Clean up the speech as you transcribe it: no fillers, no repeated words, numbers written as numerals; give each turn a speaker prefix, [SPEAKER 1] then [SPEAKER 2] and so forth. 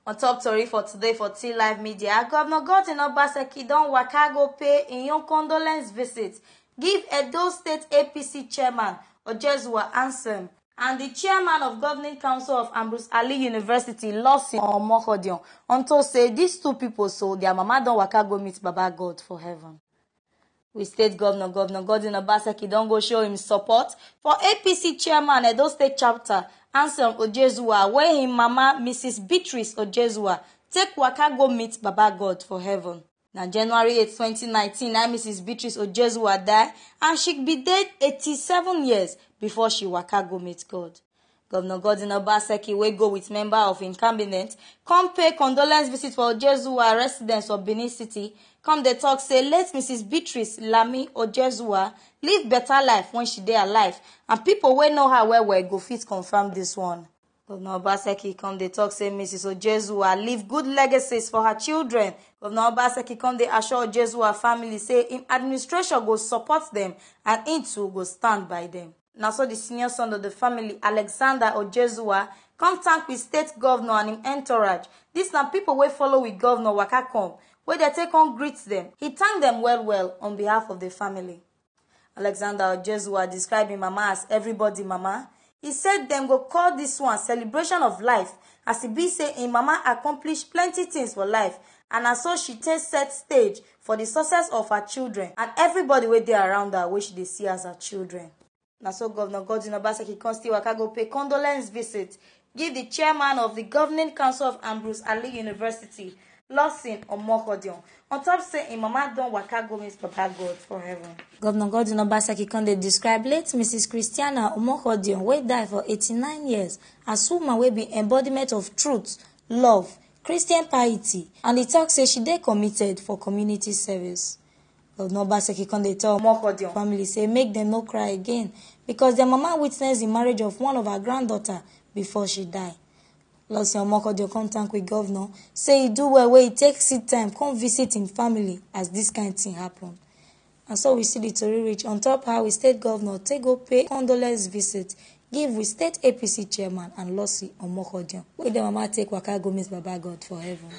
[SPEAKER 1] On top story for today for T Live Media, Governor Godwin Obaseki don waka go pay in your condolence visit, give Edo State APC chairman Ojezua answer, and the chairman of Governing Council of Ambrose Ali University, Losi Omokhodion, unto say these two people so their mama don waka go meet Baba God for heaven. We State Governor Godwin Obaseki don go show him support for APC chairman Edo State chapter Anselm Ojezua, where him mama Mrs. Beatrice Ojezua take waka go meet Baba God for heaven. Na January 8, 2019, Mrs. Beatrice Ojezua die, and she be dead 87 years before she waka go meet God. Governor Godwin Obaseki, wey go with member of him cabinet, come pay condolence visit for Ojezua residence of Benin City. Come dey talk say late Mrs. Beatrice Lami Ojezua live better life when she dey alive, and people wey know her well go fit confirm this one. Governor Obaseki come dey talk say Mrs. Ojezua leave good legacies for her children. Governor Obaseki come dey assure Ojezua family say im administration go support them and im too go stand by them. Na so the senior son of the family, Alexander Ojezua, come thank with state governor and him entourage. This na people wey follow with governor waka come, wey they take on greet them. He thank them well on behalf of the family. Alexander Ojezua described him mama as everybody mama. He said them go call this one celebration of life, as he be say him mama accomplished plenty things for life, and as so she take set stage for the success of her children and everybody wey dey around her which they see as her children. Na so Governor Godwin Obaseki come still waka go pay condolence visit, give the chairman of the Governing Council of Ambrose Ali University, Losi Omokhodion, on top say him mama don waka go meet Baba God for heaven. Governor Godwin Obaseki come dey describe late Mrs. Christiana Omokhodion, wey die for 89 years, as woman wey be embodiment of truth, love, Christian piety, and he talk say she dey committed for community service. Governor Obaseki come dey tell Omokhodion family say make them no cry again, because their mama witnessed the marriage of one of her granddaughter before she died. Losi Omokhodion come thank with governor, say he do well wey he take sit time come visit him family as this kind thing happen. And so we see the tori reach on top how we state governor take go pay condolence visit, give with state APC chairman and Losi Omokhodion, wey the mama take waka go meet Baba God for heaven.